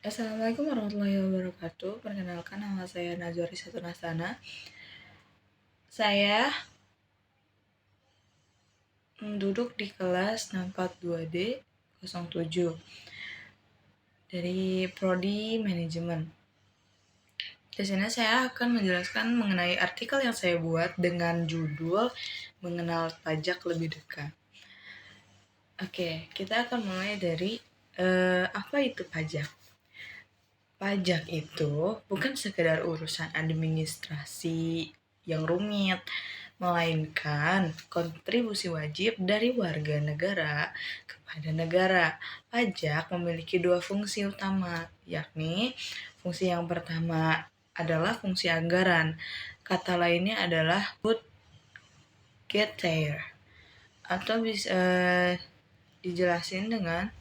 Assalamualaikum warahmatullahi wabarakatuh. Perkenalkan, nama saya Najwa Risatun Hasanah. Saya duduk di kelas 642D 07 dari Prodi Manajemen. Di sini saya akan menjelaskan mengenai artikel yang saya buat dengan judul Mengenal Pajak Lebih Dekat. Oke, kita akan mulai dari apa itu pajak? Pajak itu bukan sekedar urusan administrasi yang rumit, melainkan kontribusi wajib dari warga negara kepada negara. Pajak memiliki dua fungsi utama, yakni fungsi yang pertama adalah fungsi anggaran. Kata lainnya adalah budgetaire, atau bisa dijelasin dengan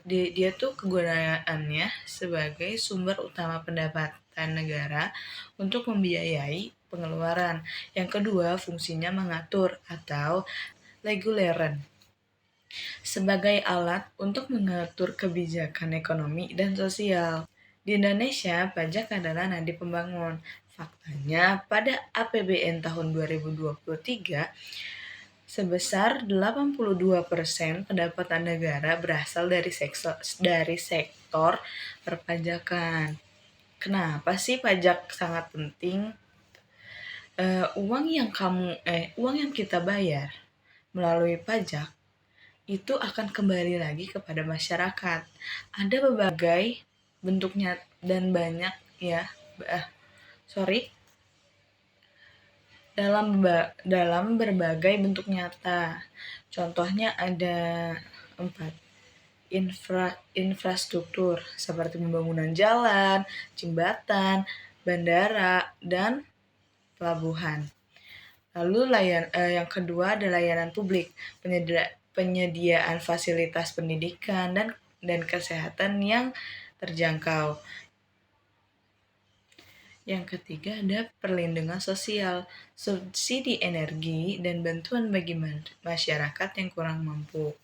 dia tuh kegunaannya sebagai sumber utama pendapatan negara untuk membiayai pengeluaran. Yang kedua, fungsinya mengatur atau reguleren sebagai alat untuk mengatur kebijakan ekonomi dan sosial. Di Indonesia, pajak adalah nadi pembangun. Faktanya, pada APBN tahun 2023, sebesar 82% pendapatan negara berasal dari sektor perpajakan. Kenapa sih pajak sangat penting? Uang yang kita bayar melalui pajak itu akan kembali lagi kepada masyarakat. Ada berbagai bentuknya dan banyak ya. Dalam berbagai bentuk nyata. Contohnya ada 4. Infrastruktur seperti pembangunan jalan, jembatan, bandara, dan pelabuhan. Lalu yang kedua ada layanan publik, penyediaan fasilitas pendidikan dan kesehatan yang terjangkau. Yang ketiga ada perlindungan sosial, subsidi energi, dan bantuan bagi masyarakat yang kurang mampu.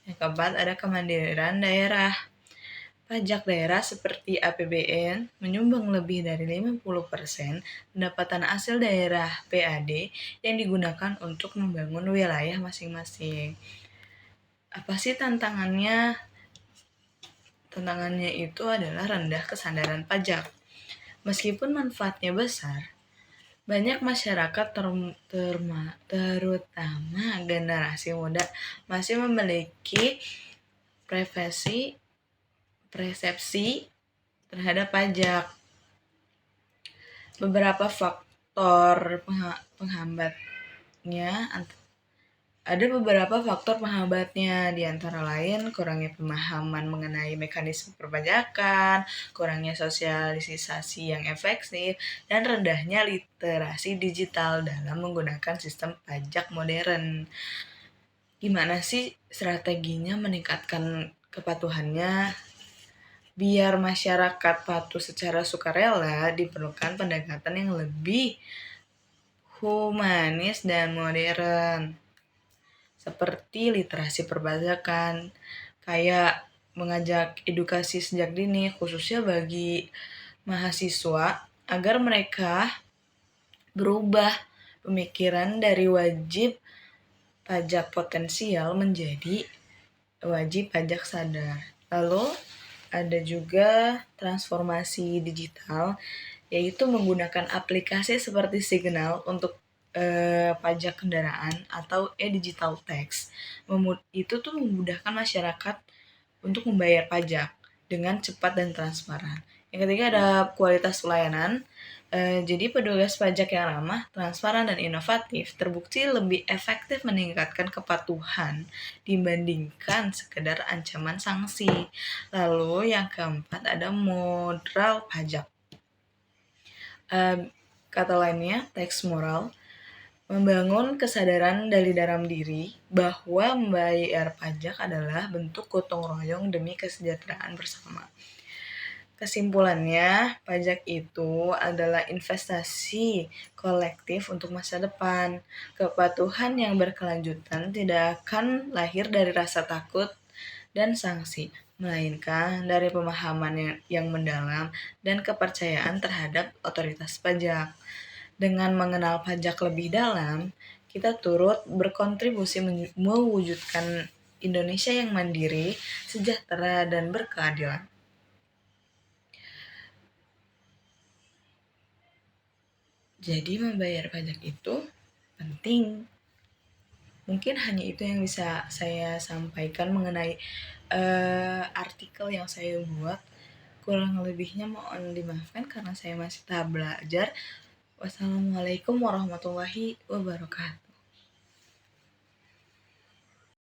Yang keempat ada kemandirian daerah. Pajak daerah seperti APBN menyumbang lebih dari 50% pendapatan asal daerah PAD yang digunakan untuk membangun wilayah masing-masing. Apa sih tantangannya? Tantangannya itu adalah rendah kesadaran pajak. Meskipun manfaatnya besar, banyak masyarakat terutama generasi muda masih memiliki persepsi terhadap pajak. Beberapa faktor penghambatnya, di antara lain kurangnya pemahaman mengenai mekanisme perpajakan, kurangnya sosialisasi yang efektif, dan rendahnya literasi digital dalam menggunakan sistem pajak modern. Gimana sih strateginya meningkatkan kepatuhannya? Biar masyarakat patuh secara sukarela, diperlukan pendekatan yang lebih humanis dan modern, seperti literasi perpajakan, kayak mengajak edukasi sejak dini, khususnya bagi mahasiswa, agar mereka berubah pemikiran dari wajib pajak potensial menjadi wajib pajak sadar. Lalu ada juga transformasi digital, yaitu menggunakan aplikasi seperti Signal untuk pajak kendaraan atau e-digital tax. Itu tuh memudahkan masyarakat untuk membayar pajak dengan cepat dan transparan. Yang ketiga ada kualitas pelayanan. Jadi petugas pajak yang ramah, transparan, dan inovatif terbukti lebih efektif meningkatkan kepatuhan dibandingkan sekedar ancaman sanksi. Lalu yang keempat ada moral pajak. Kata lainnya, tax moral, membangun kesadaran dari dalam diri bahwa membayar pajak adalah bentuk gotong royong demi kesejahteraan bersama. Kesimpulannya, pajak itu adalah investasi kolektif untuk masa depan. Kepatuhan yang berkelanjutan tidak akan lahir dari rasa takut dan sanksi, melainkan dari pemahaman yang mendalam dan kepercayaan terhadap otoritas pajak. Dengan mengenal pajak lebih dalam, kita turut berkontribusi mewujudkan Indonesia yang mandiri, sejahtera, dan berkeadilan. Jadi membayar pajak itu penting. Mungkin hanya itu yang bisa saya sampaikan mengenai artikel yang saya buat. Kurang lebihnya mohon dimaafkan karena saya masih tahap belajar. Wassalamualaikum warahmatullahi wabarakatuh.